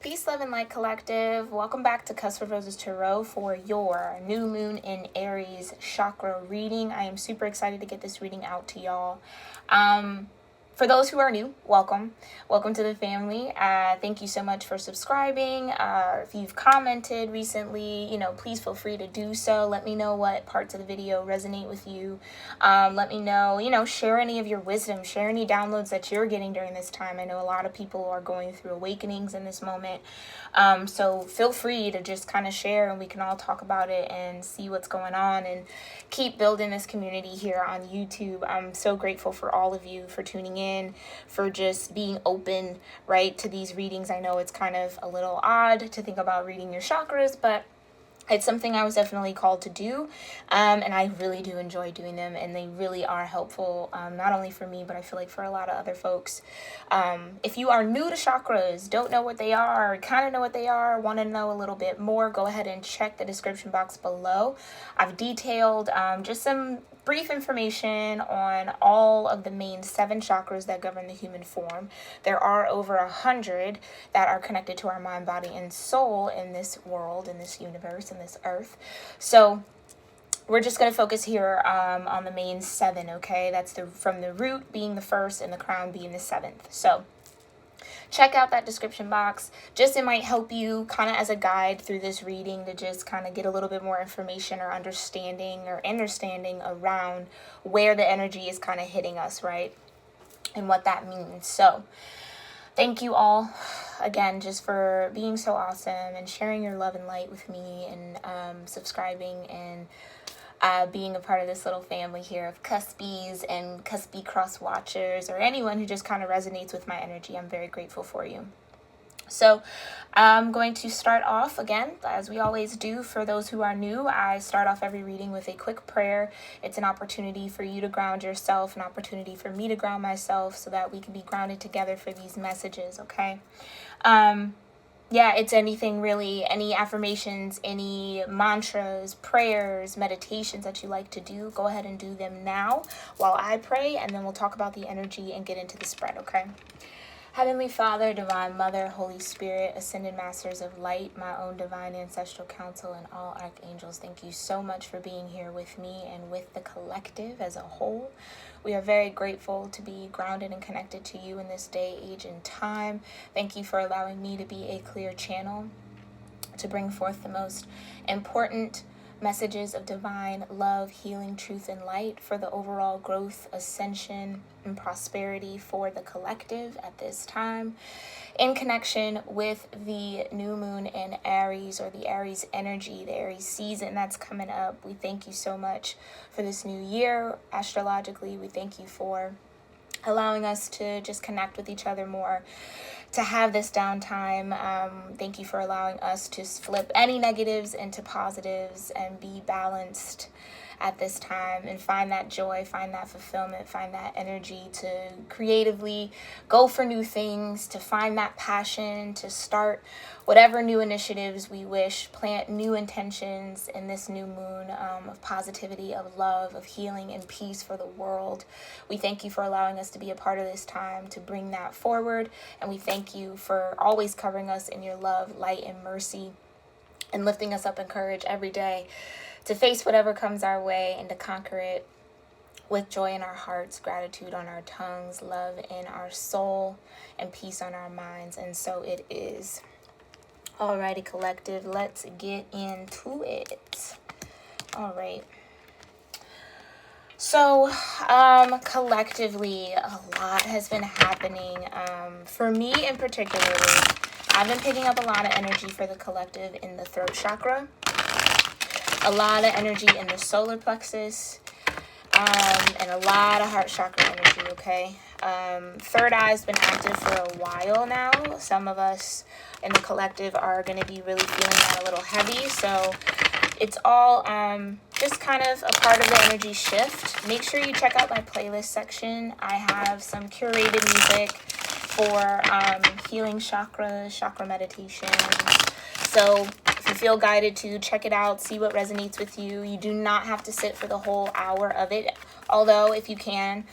Peace, love, and light collective. Welcome back to Cusp of Roses Tarot for your new moon in Aries chakra reading. I am super excited to get this reading out to y'all. For those who are new, welcome. Welcome to the family. Thank you so much for subscribing. If you've commented recently, please feel free to do so. Let me know what parts of the video resonate with you. Let me know, share any of your wisdom, share any downloads that you're getting during this time. I know a lot of people are going through awakenings in this moment. So feel free to just kind of share and we can all talk about it and see what's going on and keep building this community here on YouTube. I'm so grateful for all of you for tuning in, for just being open, right, to these readings. I know it's kind of a little odd to think about reading your chakras, but it's something I was definitely called to do, and I really do enjoy doing them, and they really are helpful, not only for me, but I feel like for a lot of other folks. If you are new to chakras, don't know what they are, kind of know what they are, want to know a little bit more, go ahead and check the description box below. I've detailed just some brief information on all of the main 7 chakras that govern the human form. There are over 100 that are connected to our mind, body, and soul in this world, in this universe, in this earth. So we're just going to focus here on the main 7, okay? That's from the root being the first and the crown being the 7th. So check out that description box. It might help you kind of as a guide through this reading to just kind of get a little bit more information or understanding around where the energy is kind of hitting us, right? And what that means. So thank you all again just for being so awesome and sharing your love and light with me and subscribing and being a part of this little family here of Cuspies and Cuspy cross watchers or anyone who just kind of resonates with my energy. I'm very grateful for you. So I'm going to start off again, as we always do. For those who are new, I start off every reading with a quick prayer. It's an opportunity for you to ground yourself, an opportunity for me to ground myself so that we can be grounded together for these messages, okay? Yeah, it's anything really, any affirmations, any mantras, prayers, meditations that you like to do, go ahead and do them now while I pray, and then we'll talk about the energy and get into the spread, okay? Heavenly Father, Divine Mother, Holy Spirit, Ascended Masters of Light, my own Divine Ancestral Council, and all Archangels, thank you so much for being here with me and with the collective as a whole. We are very grateful to be grounded and connected to you in this day, age, and time. Thank you for allowing me to be a clear channel to bring forth the most important messages of divine love, healing, truth, and light for the overall growth, ascension, and prosperity for the collective at this time. In connection with the new moon in Aries, or the Aries energy, the Aries season that's coming up, we thank you so much for this new year. Astrologically, we thank you for allowing us to just connect with each other more, to have this downtime. Thank you for allowing us to flip any negatives into positives and be balanced at this time and find that joy, find that fulfillment, find that energy to creatively go for new things, to find that passion, to start whatever new initiatives we wish, plant new intentions in this new moon of positivity, of love, of healing and peace for the world. We thank you for allowing us to be a part of this time, to bring that forward, and we thank you for always covering us in your love, light, and mercy, and lifting us up in courage every day to face whatever comes our way and to conquer it with joy in our hearts, gratitude on our tongues, love in our soul, and peace on our minds. And so it is. Alrighty, collective, let's get into it. All right. So, collectively, a lot has been happening. For me in particular, I've been picking up a lot of energy for the collective in the throat chakra. A lot of energy in the solar plexus, and a lot of heart chakra energy, okay? Third eye's been active for a while now. Some of us in the collective are going to be really feeling that a little heavy, so it's all just kind of a part of the energy shift. Make sure you check out my playlist section. I have some curated music for healing chakras, chakra meditations. So if you feel guided to check it out, see what resonates with you. You do not have to sit for the whole hour of it. Although if you can,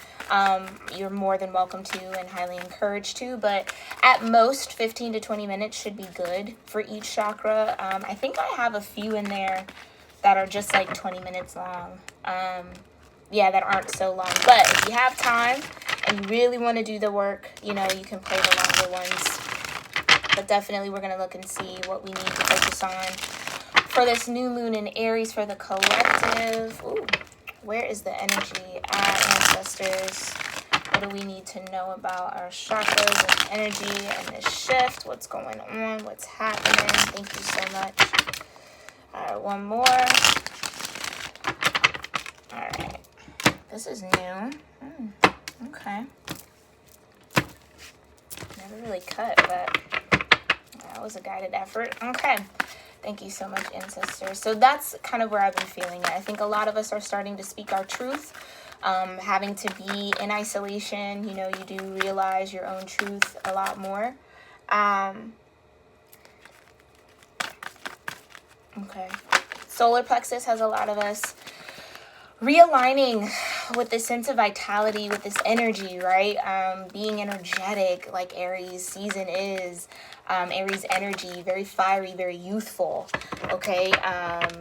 you're more than welcome to and highly encouraged to. But at most, 15 to 20 minutes should be good for each chakra. I think I have a few in there that are just like 20 minutes long. Yeah, that aren't so long. But if you have time and you really want to do the work, you know, you can play the longer ones. But definitely we're going to look and see what we need to focus on for this new moon in Aries for the collective. Ooh, where is the energy at, ancestors? What do we need to know about our chakras and energy and this shift? What's going on? What's happening? Thank you so much. All right, one more. All right. This is new. Okay. Never really cut, but that was a guided effort. Okay. Thank you so much, ancestors. So that's kind of where I've been feeling it. I think a lot of us are starting to speak our truth. Having to be in isolation, you know, you do realize your own truth a lot more. Okay. Solar plexus has a lot of us realigning with this sense of vitality, with this energy, right? Being energetic like Aries season is. Aries energy, very fiery, very youthful, okay?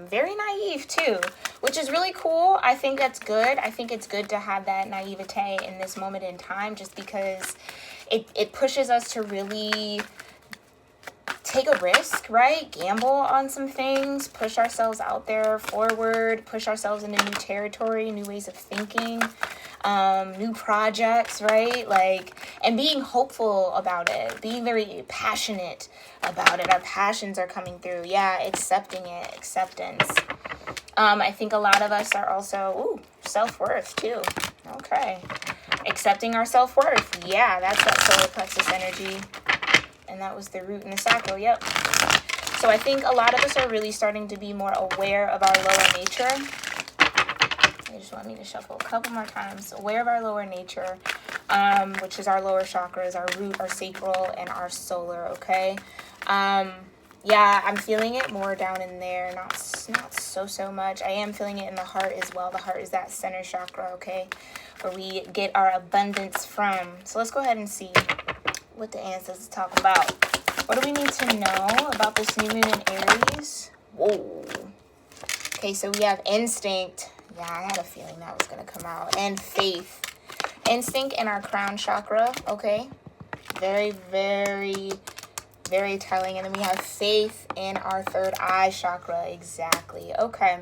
Very naive too, which is really cool. I think that's good. I think it's good to have that naivete in this moment in time, just because it pushes us to really take a risk, right? Gamble on some things, push ourselves out there forward, push ourselves into new territory, new ways of thinking, new projects, right? Like, and being hopeful about it, being very passionate about it. Our passions are coming through. Yeah, accepting it, acceptance. I think a lot of us are also, self-worth too. Okay. Accepting our self-worth. Yeah, that's that solar plexus energy. And that was the root and the sacral, yep. So I think a lot of us are really starting to be more aware of our lower nature. They just want me to shuffle a couple more times. Aware of our lower nature, which is our lower chakras, our root, our sacral, and our solar, okay? Yeah, I'm feeling it more down in there, not so much. I am feeling it in the heart as well. The heart is that center chakra, okay? Where we get our abundance from. So let's go ahead and see what the ancestors talk about. What do we need to know about this new moon in Aries? Whoa. Okay, so we have instinct. Yeah, I had a feeling that was going to come out. And faith. Instinct in our crown chakra, okay? Very, very, very telling. And then we have faith in our third eye chakra. Exactly. Okay.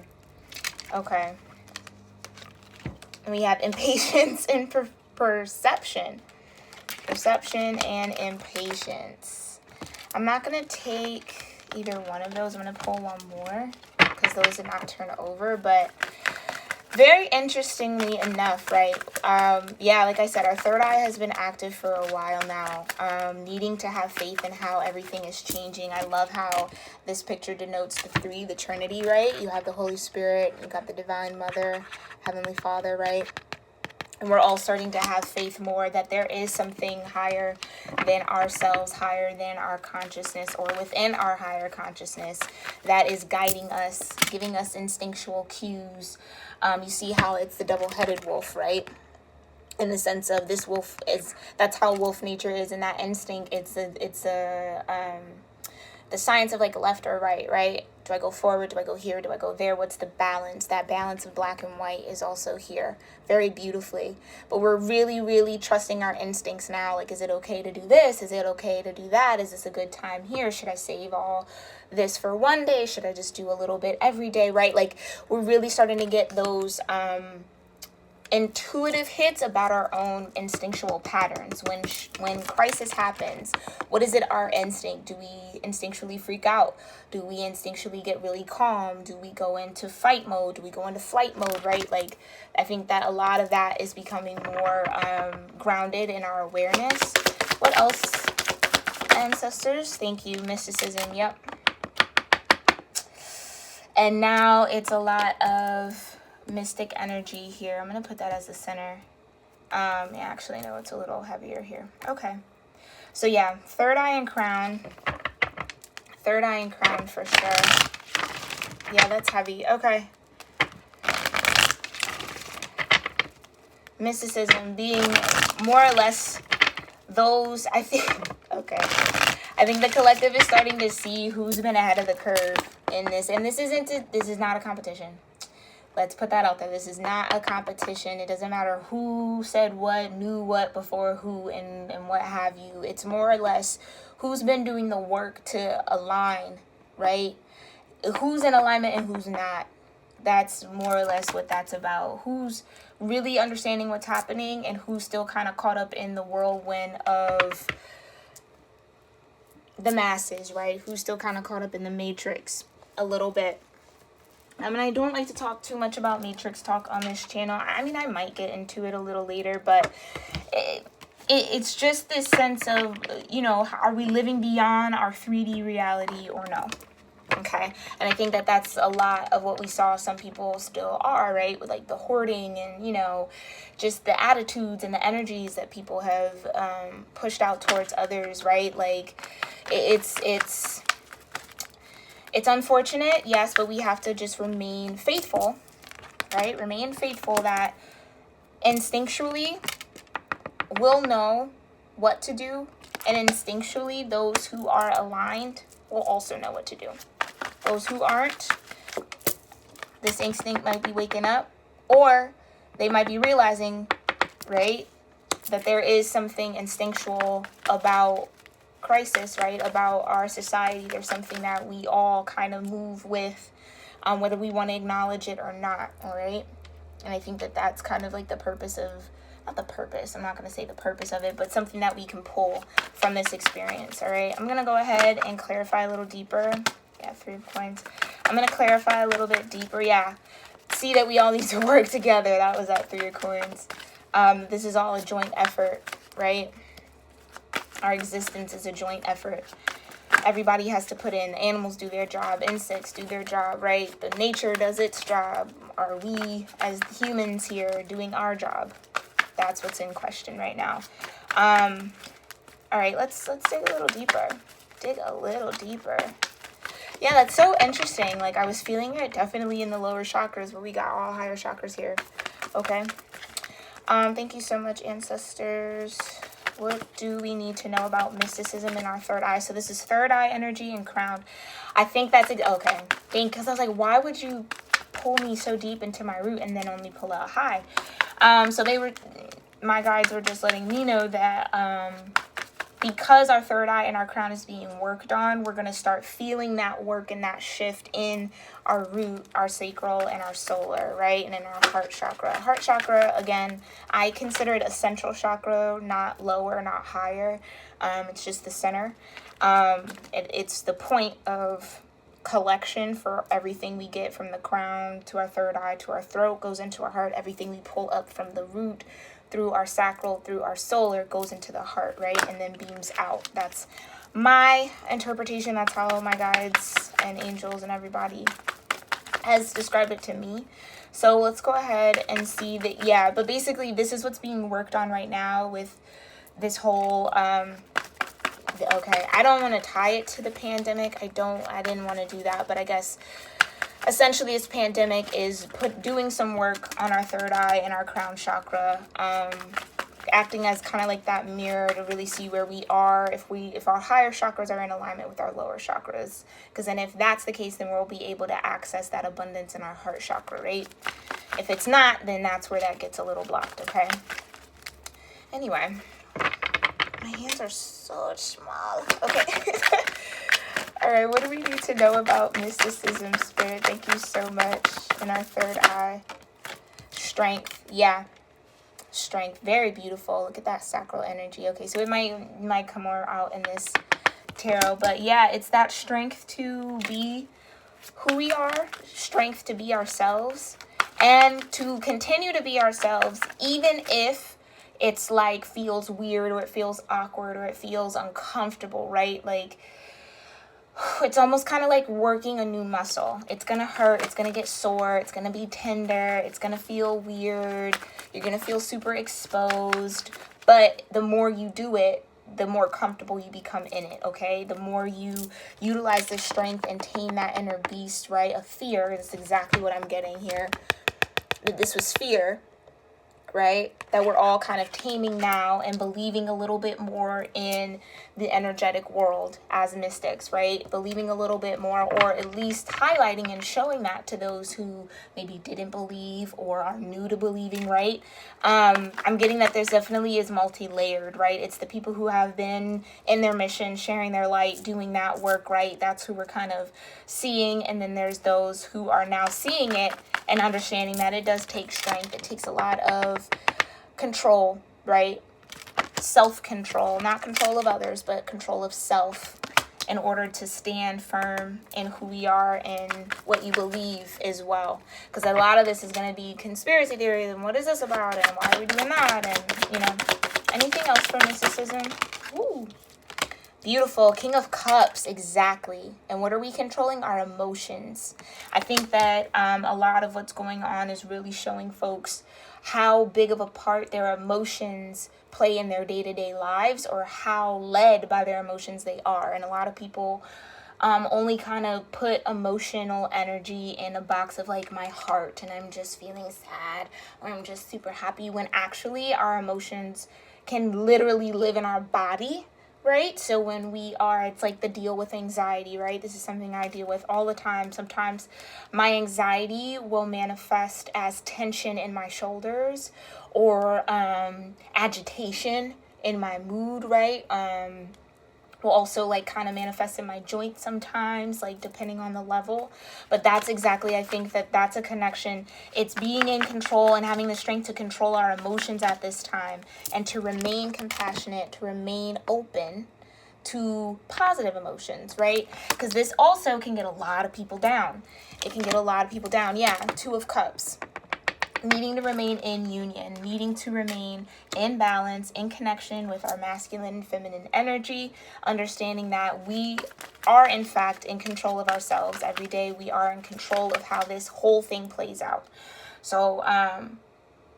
Okay. And we have impatience and perception. Perception and impatience. I'm not going to take either one of those. I'm going to pull one more because those did not turn over. But very interestingly enough, right? Yeah, like I said, our third eye has been active for a while now. Needing to have faith in how everything is changing. I love how this picture denotes the three, the Trinity, right? You have the Holy Spirit, you got the Divine Mother, Heavenly Father, right? And we're all starting to have faith more that there is something higher than ourselves, higher than our consciousness, or within our higher consciousness that is guiding us, giving us instinctual cues. You see how it's the double-headed wolf, right? In the sense of this wolf that's how wolf nature is, and that instinct, it's the science of like left or right, right? Do I go forward? Do I go here? Do I go there? What's the balance? That balance of black and white is also here very beautifully. But we're really, really trusting our instincts now. Like, is it okay to do this? Is it okay to do that? Is this a good time here? Should I save all this for one day? Should I just do a little bit every day, right? Like, we're really starting to get those intuitive hits about our own instinctual patterns. When crisis happens, what is it, our instinct? Do we instinctually freak out? Do we instinctually get really calm? Do we go into fight mode? Do we go into flight mode, right? Like, I think that a lot of that is becoming more grounded in our awareness. What else, ancestors? Thank you. Mysticism, yep. And now it's a lot of mystic energy here. I'm going to put that as the center. Yeah, actually, no, it's a little heavier here. Okay. So, yeah, third eye and crown. Third eye and crown for sure. Yeah, that's heavy. Okay. mysticism being more or less those, I think, okay. I think the collective is starting to see who's been ahead of the curve in this. And this is not a competition. Let's put that out there. This is not a competition. It doesn't matter who said what, knew what before who, and what have you. It's more or less who's been doing the work to align, right? Who's in alignment and who's not. That's more or less what that's about. Who's really understanding what's happening and who's still kind of caught up in the whirlwind of the masses, right? Who's still kind of caught up in the matrix a little bit. I mean, I don't like to talk too much about matrix talk on this channel. I mean, I might get into it a little later, but it's just this sense of, you know, are we living beyond our 3D reality or no? Okay. And I think that that's a lot of what we saw some people still are, right? With like the hoarding and, you know, just the attitudes and the energies that people have pushed out towards others, right? Like it's unfortunate, yes, but we have to just remain faithful, right? Remain faithful that instinctually we'll know what to do. And instinctually, those who are aligned will also know what to do. Those who aren't, this instinct might be waking up, or they might be realizing, right, that there is something instinctual about crisis, right, about our society. There's something that we all kind of move with, whether we want to acknowledge it or not, all right? And I think that that's kind of like the purpose of, not the purpose, I'm not going to say the purpose of it, but something that we can pull from this experience, all right? I'm going to go ahead and clarify a little deeper. Yeah, 3 points. I'm going to clarify a little bit deeper. Yeah, see that we all need to work together. That was that 3 of coins. This is all a joint effort, right? Our existence is a joint effort. Everybody has to put in. Animals do their job. Insects do their job, right? The nature does its job. Are we, as humans here, doing our job? That's what's in question right now. All right, let's dig a little deeper. Dig a little deeper. Yeah, that's so interesting. Like, I was feeling it definitely in the lower chakras, but we got all higher chakras here. Okay. Thank you so much, ancestors. What do we need to know about mysticism in our third eye? So this is third eye energy and crown. I think that's it. Okay. Because I was like, why would you pull me so deep into my root and then only pull out high? So my guides were just letting me know that because our third eye and our crown is being worked on, we're going to start feeling that work and that shift in our root, our sacral, and our solar, right? And in our heart chakra. Heart chakra, again, I consider it a central chakra, not lower, not higher. It's just the center. It's the point of collection for everything we get from the crown to our third eye to our throat goes into our heart. Everything we pull up from the root through our sacral, through our solar, goes into the heart, right? And then beams out. That's my interpretation. That's how my guides and angels and everybody has described it to me. So let's go ahead and see that, yeah, but basically this is what's being worked on right now with this whole, okay, I don't want to tie it to the pandemic. I didn't want to do that, but I guess essentially this pandemic is doing some work on our third eye and our crown chakra, acting as kind of like that mirror to really see where we are, if our higher chakras are in alignment with our lower chakras. Because then if that's the case, then we'll be able to access that abundance in our heart chakra, right? If it's not, then that's where that gets a little blocked, okay? Anyway, my hands are so small. Okay. All right, what do we need to know about mysticism, spirit? Thank you so much. In our third eye. Strength. Yeah. Strength. Very beautiful. Look at that sacral energy. Okay, so it might come more out in this tarot. But yeah, it's that strength to be who we are. Strength to be ourselves. And to continue to be ourselves, even if it's like feels weird or it feels awkward or it feels uncomfortable, right? Like, it's almost kind of like working a new muscle. It's going to hurt. It's going to get sore. It's going to be tender. It's going to feel weird. You're going to feel super exposed. But the more you do it, the more comfortable you become in it, okay? The more you utilize the strength and tame that inner beast, right? Of fear. That's exactly what I'm getting here. This was fear, right? That we're all kind of taming now and believing a little bit more in the energetic world as mystics, right? Believing a little bit more, or at least highlighting and showing that to those who maybe didn't believe or are new to believing, right? I'm getting that there's definitely is multi-layered, right? It's the people who have been in their mission, sharing their light, doing that work, right? That's who we're kind of seeing. And then there's those who are now seeing it and understanding that it does take strength. It takes a lot of control, right? Self-control, not control of others, but control of self, in order to stand firm in who we are and what you believe as well. Because a lot of this is going to be conspiracy theories and what is this about and why are we doing that, and, you know, anything else for mysticism. Ooh, beautiful. King of Cups, exactly. And what are we controlling? Our emotions. I think that a lot of what's going on is really showing folks how big of a part their emotions play in their day-to-day lives, or how led by their emotions they are. And a lot of people only kind of put emotional energy in a box of like my heart, and I'm just feeling sad, or I'm just super happy, when actually our emotions can literally live in our body, right? So when we are, it's like the deal with anxiety, right? This is something I deal with all the time. Sometimes my anxiety will manifest as tension in my shoulders, or agitation in my mood, right? Will also like kind of manifest in my joints sometimes, like depending on the level. But that's exactly, I think that that's a connection. It's being in control and having the strength to control our emotions at this time, and to remain compassionate, to remain open to positive emotions, right? Because this also can get a lot of people down. It can get a lot of people down. Yeah, Two of Cups. Needing to remain in union, needing to remain in balance, in connection with our masculine and feminine energy, understanding that we are in fact in control of ourselves every day. We are in control of how this whole thing plays out. So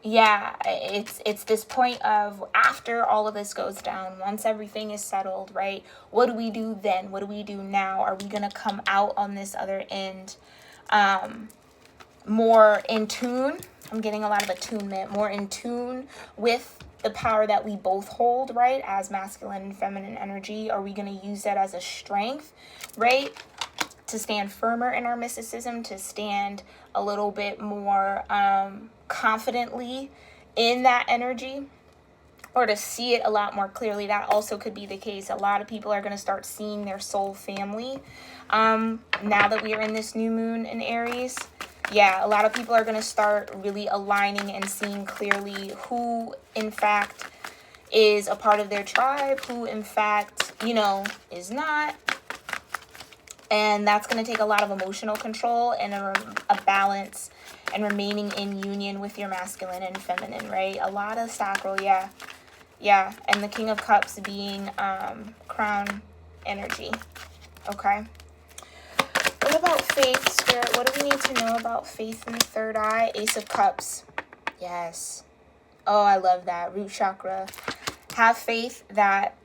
yeah, it's this point of, after all of this goes down, once everything is settled, right? What do we do then? What do we do now? Are we gonna come out on this other end more in tune? I'm getting a lot of attunement, more in tune with the power that we both hold, right? As masculine and feminine energy. Are we going to use that as a strength, right? To stand firmer in our mysticism, to stand a little bit more confidently in that energy, or to see it a lot more clearly. That also could be the case. A lot of people are going to start seeing their soul family now that we are in this new moon in Aries. Yeah, a lot of people are going to start really aligning and seeing clearly who, in fact, is a part of their tribe, who, in fact, you know, is not. And that's going to take a lot of emotional control and a balance, and remaining in union with your masculine and feminine, right? A lot of sacral, yeah. Yeah, and the King of Cups being crown energy, okay? What about faith, Spirit? What do we need to know about faith in the third eye? Ace of Cups. Yes. Oh, I love that. Root chakra. Have faith that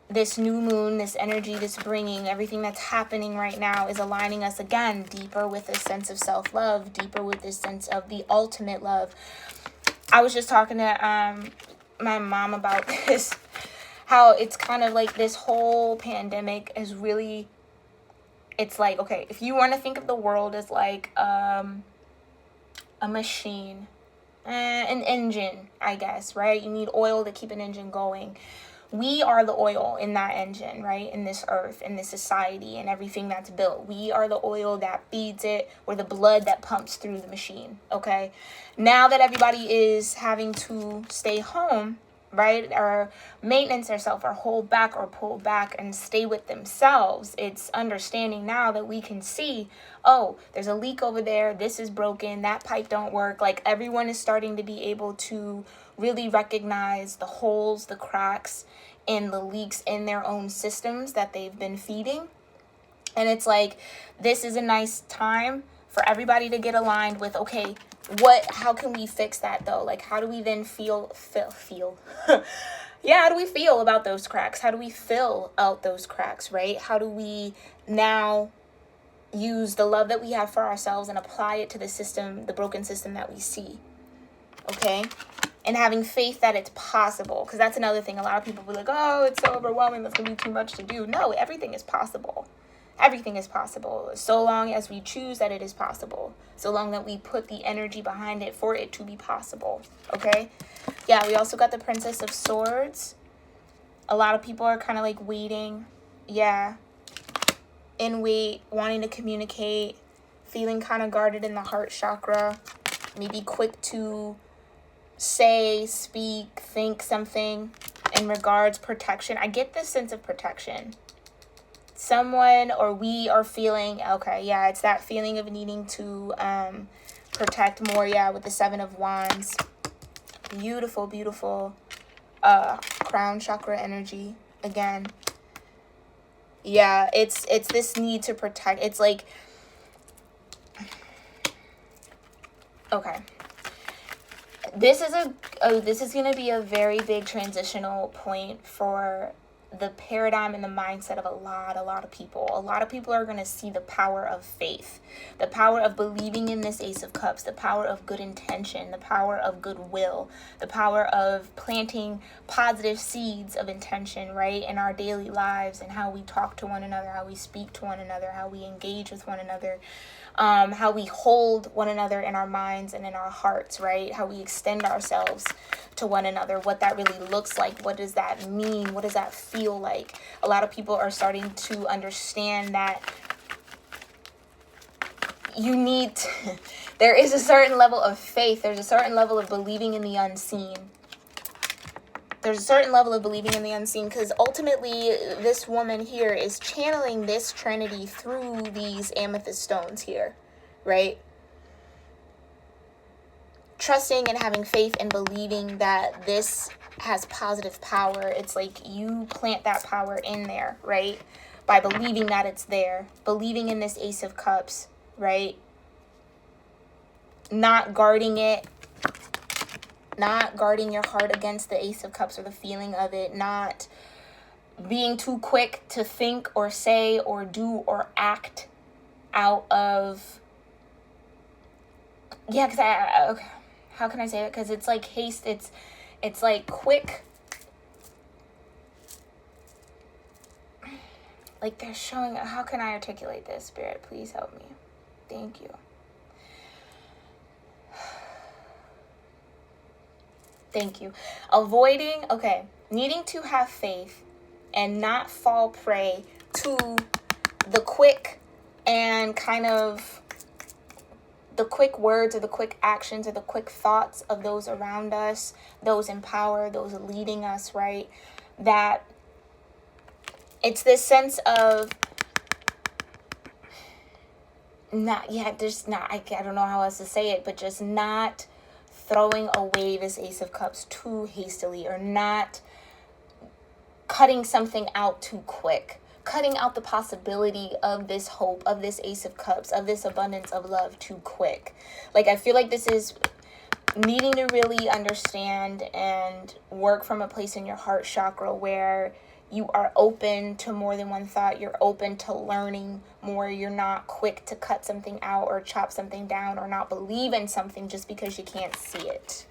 this new moon, this energy, this bringing, everything that's happening right now is aligning us again deeper with this sense of self-love, deeper with this sense of the ultimate love. I was just talking to my mom about this, how it's kind of like this whole pandemic is really... It's like, okay, if you want to think of the world as like a machine, an engine, I guess, right? You need oil to keep an engine going. We are the oil in that engine, right? In this earth, in this society, and everything that's built. We are the oil that feeds it, or the blood that pumps through the machine, okay? Now that everybody is having to stay home, right, or maintenance themselves, or hold back or pull back and stay with themselves, it's understanding now that we can see, oh, there's a leak over there, this is broken, that pipe don't work. Like, everyone is starting to be able to really recognize the holes, the cracks, and the leaks in their own systems that they've been feeding. And it's like, this is a nice time for everybody to get aligned with, okay, how can we fix that though? Like, how do we then feel yeah, how do we feel about those cracks? How do we fill out those cracks, right? How do we now use the love that we have for ourselves and apply it to the system, the broken system that we see? okay? And having faith that it's possible. Because that's another thing. A lot of people be like, oh, it's so overwhelming. That's going to be too much to do. No, everything is possible. Everything is possible. So long as we choose that it is possible. So long that we put the energy behind it for it to be possible. Okay? Yeah, we also got the Princess of Swords. A lot of people are kind of like waiting. Yeah. In wait, wanting to communicate. Feeling kind of guarded in the heart chakra. Maybe quick to say, speak, think something in regards protection. I get this sense of protection. Someone or we are feeling, okay, yeah, it's that feeling of needing to protect more, yeah, with the Seven of Wands. Beautiful, beautiful crown chakra energy again. Yeah, it's this need to protect. It's like, okay. This is going to be a very big transitional point for the paradigm and the mindset of a lot of people. A lot of people are going to see the power of faith, the power of believing in this Ace of Cups, the power of good intention, the power of goodwill, the power of planting positive seeds of intention, right, in our daily lives and how we talk to one another, how we speak to one another, how we engage with one another. How we hold one another in our minds and in our hearts, right? How we extend ourselves to one another, what that really looks like. What does that mean? What does that feel like? A lot of people are starting to understand that you need to, there is a certain level of faith. There's a certain level of believing in the unseen. There's a certain level of believing in the unseen, because ultimately this woman here is channeling this trinity through these amethyst stones here, right? Trusting and having faith and believing that this has positive power. It's like you plant that power in there, right? By believing that it's there. Believing in this Ace of Cups, right? Not guarding it. Not guarding your heart against the Ace of Cups or the feeling of it. Not being too quick to think or say or do or act out of... Yeah, because okay, how can I say it? Because it's like haste. It's like quick. Like they're showing... How can I articulate this, Spirit? Please help me. Thank you. Thank you. Avoiding, okay, needing to have faith and not fall prey to the quick and kind of the quick words or the quick actions or the quick thoughts of those around us, those in power, those leading us, right? That it's this sense of not, yeah, there's not, I don't know how else to say it, but just not throwing away this Ace of Cups too hastily, or not cutting something out too quick, cutting out the possibility of this hope, of this Ace of Cups, of this abundance of love too quick. Like, I feel like this is needing to really understand and work from a place in your heart chakra where you are open to more than one thought. You're open to learning more. You're not quick to cut something out or chop something down or not believe in something just because you can't see it.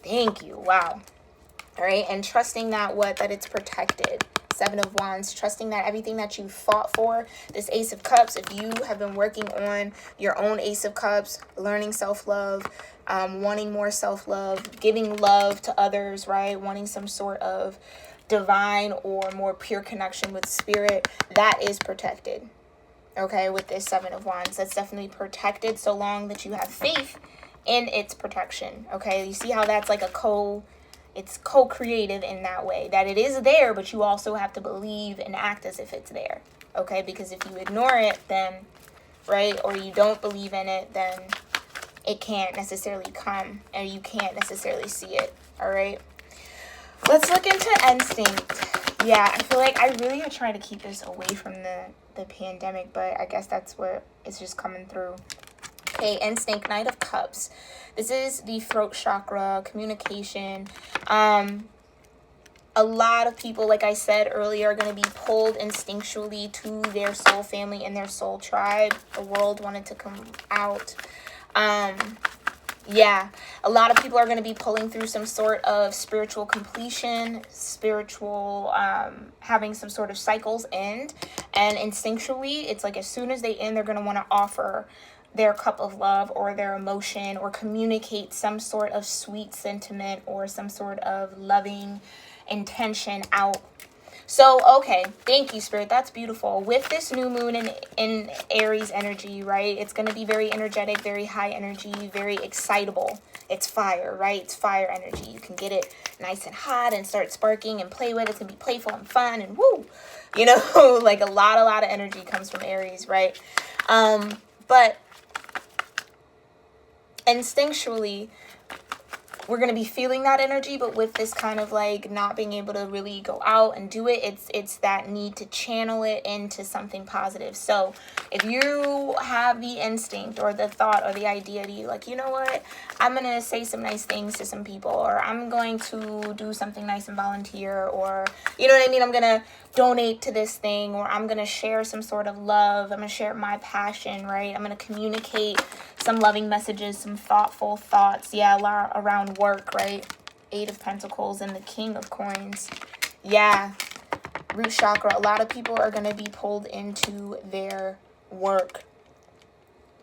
Thank you. Wow. All right. And trusting that it's protected. Seven of Wands, trusting that everything that you fought for, this Ace of Cups, if you have been working on your own Ace of Cups, learning self-love, wanting more self-love, giving love to others, right? Wanting some sort of divine or more pure connection with spirit, that is protected. Okay, with this Seven of Wands, that's definitely protected so long that you have faith in its protection. Okay, you see how that's like it's co-creative in that way, that it is there, but you also have to believe and act as if it's there. Okay, because if you ignore it, then, right, or you don't believe in it, then it can't necessarily come, and you can't necessarily see it. All right. Let's look into instinct. Yeah, I feel like I really are trying to keep this away from the pandemic, but I guess that's what is just coming through. Okay, instinct, Knight of Cups. This is the throat chakra, communication. A lot of people, like I said earlier, are going to be pulled instinctually to their soul family and their soul tribe. The world wanted to come out. Yeah, a lot of people are going to be pulling through some sort of spiritual completion, spiritual, having some sort of cycles end. And instinctually, it's like as soon as they end, they're going to want to offer their cup of love or their emotion or communicate some sort of sweet sentiment or some sort of loving intention out. So, okay, thank you, Spirit. That's beautiful. With this new moon in Aries energy, right, it's going to be very energetic, very high energy, very excitable. It's fire, right? It's fire energy. You can get it nice and hot and start sparking and play with. It's going to be playful and fun and woo. You know, like a lot of energy comes from Aries, right? But instinctually, we're going to be feeling that energy, but with this kind of like not being able to really go out and do it, it's that need to channel it into something positive. So if you have the instinct or the thought or the idea to like, you know what, I'm going to say some nice things to some people, or I'm going to do something nice and volunteer, or you know what I mean, I'm going to donate to this thing, or I'm going to share some sort of love, I'm going to share my passion, right? I'm going to communicate some loving messages, some thoughtful thoughts, yeah, around work, right? 8 of Pentacles and the King of Coins. Yeah, root chakra. A lot of people are going to be pulled into their work,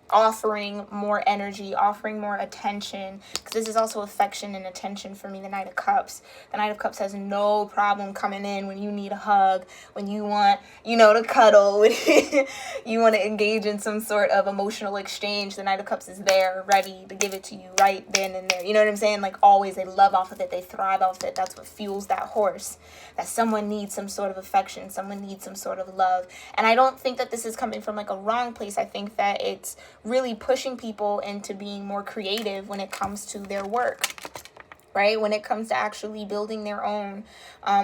offering more energy, offering more attention, because this is also affection and attention for me. The Knight of Cups. The Knight of Cups has no problem coming in when you need a hug, when you want, you know, to cuddle, when you want to engage in some sort of emotional exchange. The Knight of Cups is there, ready to give it to you right then and there. You know what I'm saying? Like always, they love off of it. They thrive off of it. That's what fuels that horse. That someone needs some sort of affection. Someone needs some sort of love. And I don't think that this is coming from like a wrong place. I think that it's really pushing people into being more creative when it comes to their work, right? When it comes to actually building their own,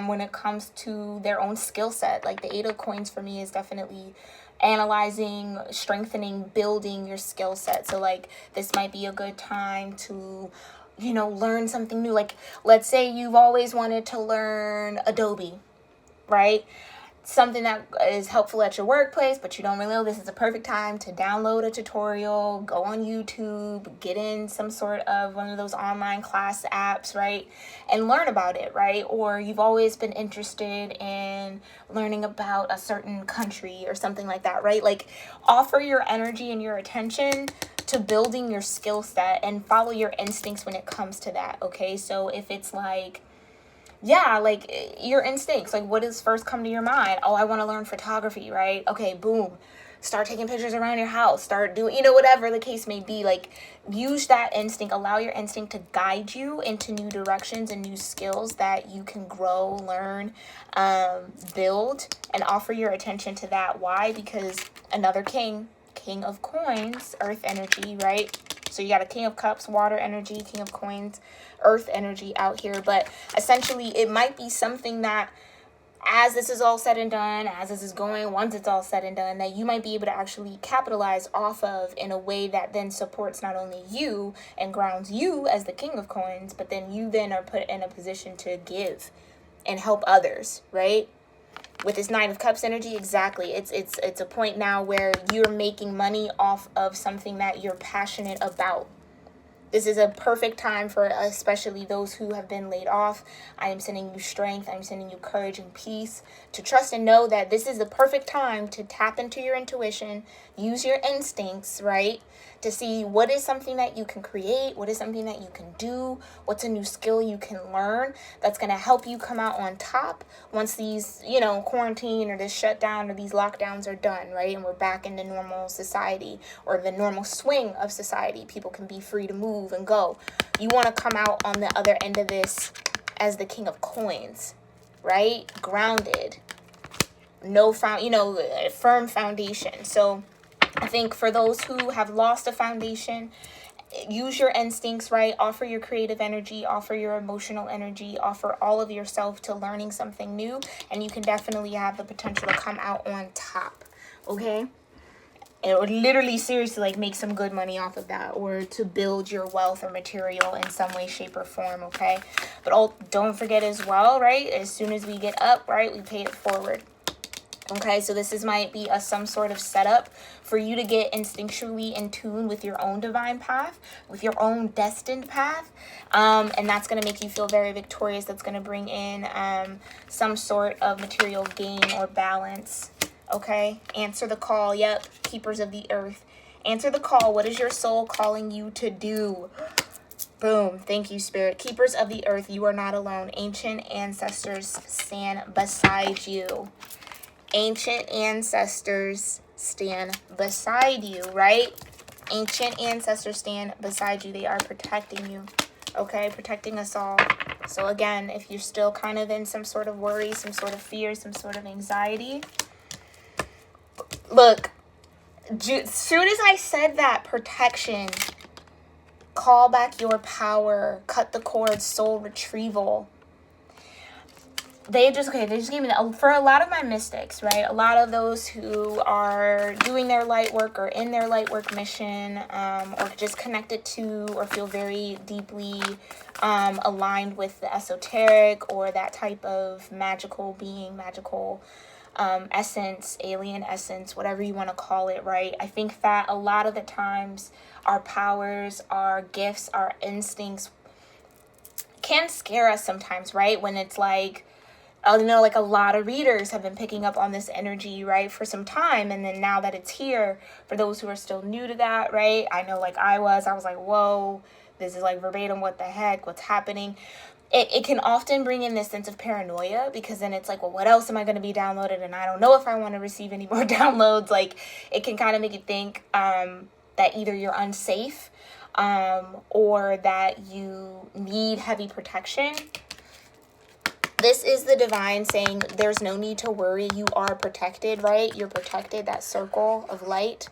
when it comes to their own skill set. Like the 8 of Coins for me is definitely analyzing, strengthening, building your skill set. So like this might be a good time to, you know, learn something new. Like let's say you've always wanted to learn Adobe, right? Something that is helpful at your workplace, but you don't really know. This is a perfect time to download a tutorial, go on YouTube, get in some sort of one of those online class apps, right? And learn about it, right? Or you've always been interested in learning about a certain country or something like that, right? Like offer your energy and your attention to building your skill set and follow your instincts when it comes to that, okay? So if it's like, yeah, like your instincts, like what does first come to your mind? Oh, I want to learn photography, right? Okay, boom. Start taking pictures around your house. Start doing, you know, whatever the case may be. Like use that instinct. Allow your instinct to guide you into new directions and new skills that you can grow, learn, build, and offer your attention to that. Why? Because another King of Coins, earth energy, right? So you got a King of Cups, water energy, King of Coins, earth energy out here. But essentially it might be something that as this is all said and done, as this is going, once it's all said and done, that you might be able to actually capitalize off of in a way that then supports not only you and grounds you as the King of Coins, but then you then are put in a position to give and help others, right? With this Nine of Cups energy, exactly. It's a point now where you're making money off of something that you're passionate about. This is a perfect time for especially those who have been laid off. I am sending you strength. I'm sending you courage and peace to trust and know that this is the perfect time to tap into your intuition, use your instincts, right? To see what is something that you can create, what is something that you can do, what's a new skill you can learn that's going to help you come out on top once these, you know, quarantine or this shutdown or these lockdowns are done, right? And we're back into normal society or the normal swing of society. People can be free to move and go. You want to come out on the other end of this as the King of Coins, right? Grounded, firm foundation. So I think for those who have lost a foundation, use your instincts, right? Offer your creative energy, offer your emotional energy, offer all of yourself to learning something new, and you can definitely have the potential to come out on top, okay? It would literally, seriously, like make some good money off of that, or to build your wealth or material in some way, shape, or form, okay? But don't forget as well, right? As soon as we get up, right, we pay it forward. Okay, so this might be some sort of setup for you to get instinctually in tune with your own divine path, with your own destined path. And that's going to make you feel very victorious. That's going to bring in some sort of material gain or balance. Okay, answer the call. Yep, keepers of the earth. Answer the call. What is your soul calling you to do? Boom. Thank you, Spirit. Keepers of the earth, you are not alone. Ancient ancestors stand beside you. Ancient ancestors stand beside you, right? Ancient ancestors stand beside you. They are protecting you, okay? Protecting us all. So again, if you're still kind of in some sort of worry, some sort of fear, some sort of anxiety, look, as soon as I said that, protection, call back your power, cut the cord, soul retrieval, they just gave me that. For a lot of my mystics, right? A lot of those who are doing their light work or in their light work mission, or just connected to or feel very deeply aligned with the esoteric or that type of magical being, magical essence, alien essence, whatever you want to call it, right? I think that a lot of the times our powers, our gifts, our instincts can scare us sometimes, right? When it's like, like a lot of readers have been picking up on this energy, right, for some time. And then now that it's here, for those who are still new to that, right, I know like I was like, whoa, this is like verbatim, what the heck, what's happening? It can often bring in this sense of paranoia, because then it's like, well, what else am I going to be downloaded? And I don't know if I want to receive any more downloads. Like, it can kind of make you think that either you're unsafe or that you need heavy protection. This is the divine saying there's no need to worry. You are protected, right? You're protected. That circle of light,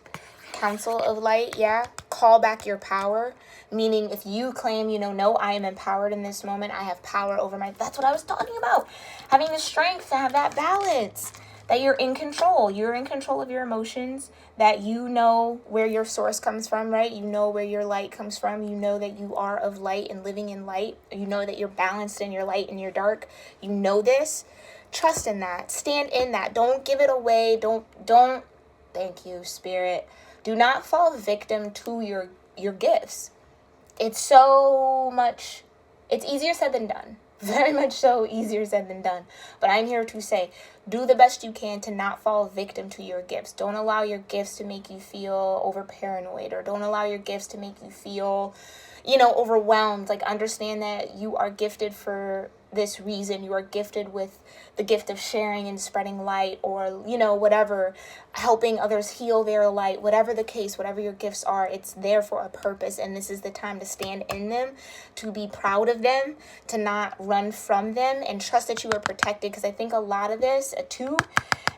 council of light, yeah? Call back your power. Meaning if you claim, no, I am empowered in this moment. I have power over that's what I was talking about. Having the strength to have that balance. That you're in control. You're in control of your emotions. That you know where your source comes from, right? You know where your light comes from. You know that you are of light and living in light. You know that you're balanced in your light and your dark. You know this. Trust in that. Stand in that. Don't give it away. Don't. Thank you, Spirit. Do not fall victim to your gifts. It's easier said than done. Very much so, easier said than done. But I'm here to say, do the best you can to not fall victim to your gifts. Don't allow your gifts to make you feel over paranoid, or don't allow your gifts to make you feel, overwhelmed. Like, understand that you are gifted for this reason. You are gifted with the gift of sharing and spreading light, or, whatever, helping others heal their light, whatever the case, whatever your gifts are, it's there for a purpose. And this is the time to stand in them, to be proud of them, to not run from them, and trust that you are protected. Because I think a lot of this, too,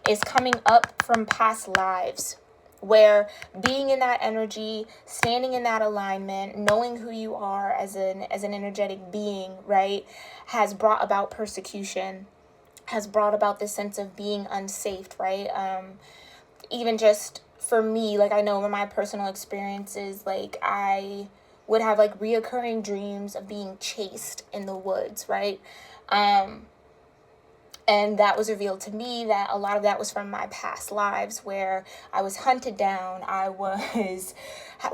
is coming up from past lives, where being in that energy, standing in that alignment, knowing who you are as an energetic being, right, has brought about persecution, has brought about this sense of being unsafe, right? Even just for me, like, I know in my personal experiences, like, I would have like reoccurring dreams of being chased in the woods, right? And that was revealed to me that a lot of that was from my past lives, where I was hunted down. I was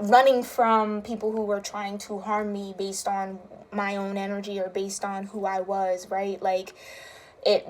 running from people who were trying to harm me based on my own energy or based on who I was, right? Like,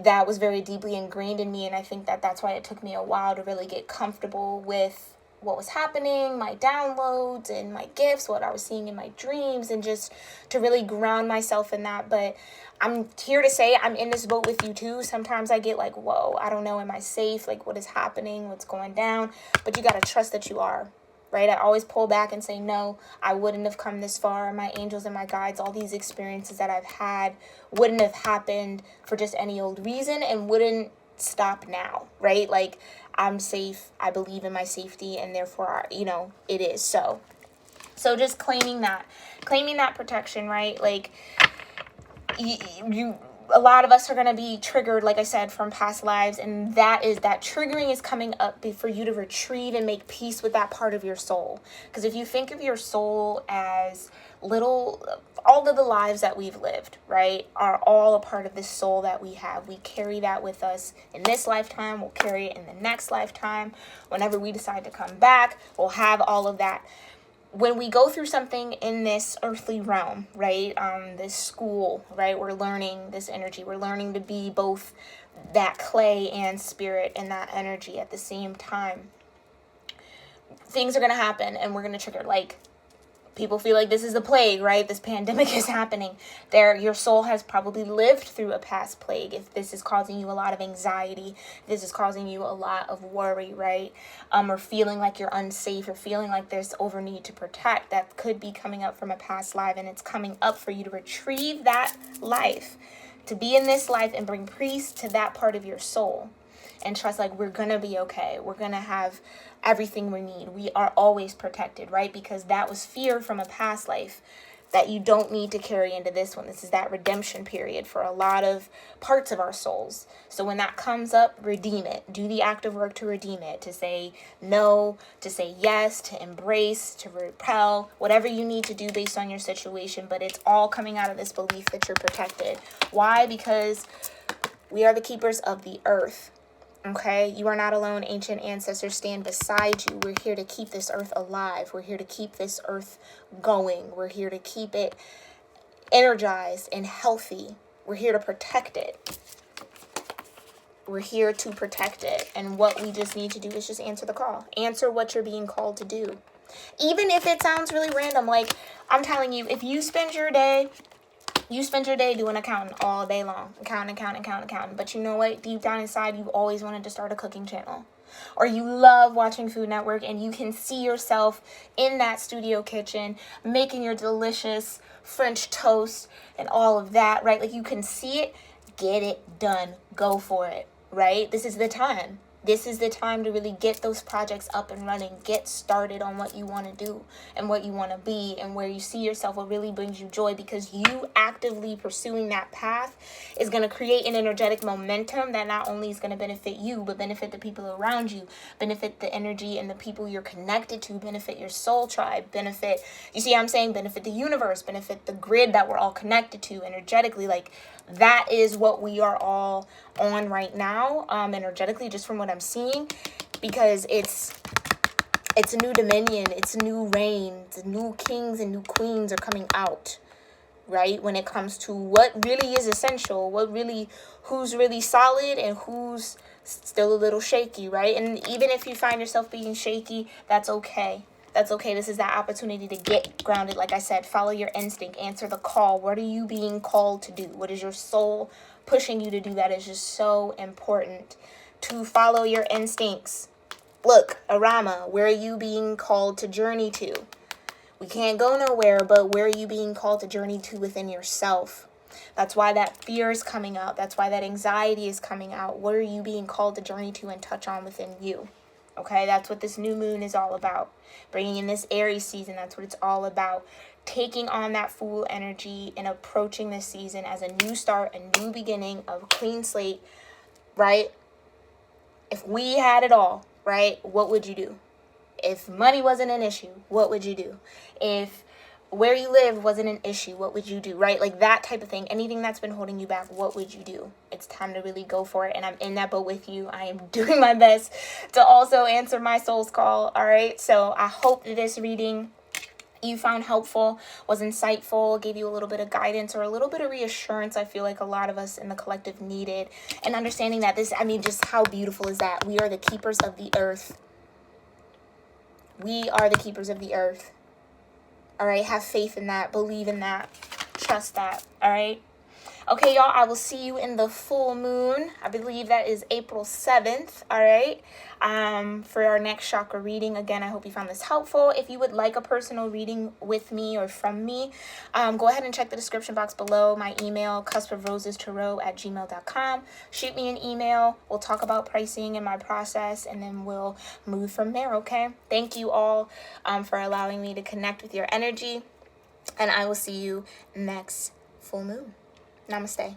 that was very deeply ingrained in me. And I think that that's why it took me a while to really get comfortable with what was happening, my downloads and my gifts, what I was seeing in my dreams, and just to really ground myself in that. But I'm here to say I'm in this boat with you too. Sometimes I get like, whoa, I don't know, am I safe? Like, what is happening? What's going down? But you got to trust that you are, right? I always pull back and say, no, I wouldn't have come this far. My angels and my guides, all these experiences that I've had wouldn't have happened for just any old reason, and wouldn't stop now, right? Like, I'm safe. I believe in my safety, and therefore, it is so. So just claiming that protection, right? Like, you a lot of us are going to be triggered, like I said, from past lives, and that triggering is coming up for you to retrieve and make peace with that part of your soul. Because if you think of your soul as all of the lives that we've lived, right, are all a part of this soul that we have. We carry that with us in this lifetime. We'll carry it in the next lifetime. Whenever we decide to come back, we'll have all of that. When we go through something in this earthly realm, right, this school, right, we're learning this energy. We're learning to be both that clay and spirit and that energy at the same time. Things are going to happen and we're going to trigger, like, people feel like this is a plague, right? This pandemic is happening. Your soul has probably lived through a past plague. If this is causing you a lot of anxiety, this is causing you a lot of worry, right? Or feeling like you're unsafe, or feeling like there's over need to protect, that could be coming up from a past life, and it's coming up for you to retrieve that life, to be in this life and bring peace to that part of your soul. And trust, like, we're going to be okay. We're going to have everything we need. We are always protected, right? Because that was fear from a past life that you don't need to carry into this one. This is that redemption period for a lot of parts of our souls. So when that comes up, redeem it. Do the active work to redeem it, to say no, to say yes, to embrace, to repel, whatever you need to do based on your situation. But it's all coming out of this belief that you're protected. Why? Because we are the keepers of the earth. Okay, you are not alone. Ancient ancestors stand beside you. We're here to keep this earth alive. We're here to keep this earth going. We're here to keep it energized and healthy. We're here to protect it. We're here to protect it. And what we just need to do is just answer the call. Answer what you're being called to do. Even if it sounds really random, like, I'm telling you, if you spend your day doing accounting all day long. Accounting. But you know what? Deep down inside, you've always wanted to start a cooking channel. Or you love watching Food Network and you can see yourself in that studio kitchen making your delicious French toast and all of that, right? Like, you can see it. Get it done. Go for it, right? This is the time. This is the time to really get those projects up and running. Get started on what you want to do and what you want to be and where you see yourself, what really brings you joy, because you actively pursuing that path is going to create an energetic momentum that not only is going to benefit you, but benefit the people around you, benefit the energy and the people you're connected to, benefit your soul tribe, benefit, you see what I'm saying? Benefit the universe, benefit the grid that we're all connected to energetically. Like, that is what we are all on right now, energetically, just from what I'm seeing, because it's a new dominion, it's a new reign, it's new kings and new queens are coming out, right? When it comes to what really is essential, who's really solid and who's still a little shaky, right? And even if you find yourself being shaky, that's okay. That's okay. This is that opportunity to get grounded. Like I said, follow your instinct, answer the call. What are you being called to do? What is your soul pushing you to do? That is just so important, to follow your instincts. Look, Arama, where are you being called to journey to? We can't go nowhere, but where are you being called to journey to within yourself? That's why that fear is coming out. That's why that anxiety is coming out. What are you being called to journey to and touch on within you? Okay, that's what this new moon is all about. Bringing in this Aries season, that's what it's all about. Taking on that Fool energy and approaching this season as a new start, a new beginning, of a clean slate, right? If we had it all, right, what would you do? If money wasn't an issue, what would you do? If where you live wasn't an issue, what would you do, right? Like, that type of thing. Anything that's been holding you back, what would you do? It's time to really go for it, and I'm in that boat with you. I am doing my best to also answer my soul's call, all right? So I hope that this reading you found helpful, was insightful, gave you a little bit of guidance or a little bit of reassurance. I feel like a lot of us in the collective needed, and understanding that this, I mean, just how beautiful is that? We are the keepers of the earth. We are the keepers of the earth. All right, have faith in that, believe in that, trust that, all right? Okay, y'all, I will see you in the full moon. I believe that is April 7th, all right, for our next chakra reading. Again, I hope you found this helpful. If you would like a personal reading with me or from me, go ahead and check the description box below. My email, cuspofrosestarot@gmail.com. Shoot me an email. We'll talk about pricing and my process, and then we'll move from there, okay? Thank you all for allowing me to connect with your energy, and I will see you next full moon. Namaste.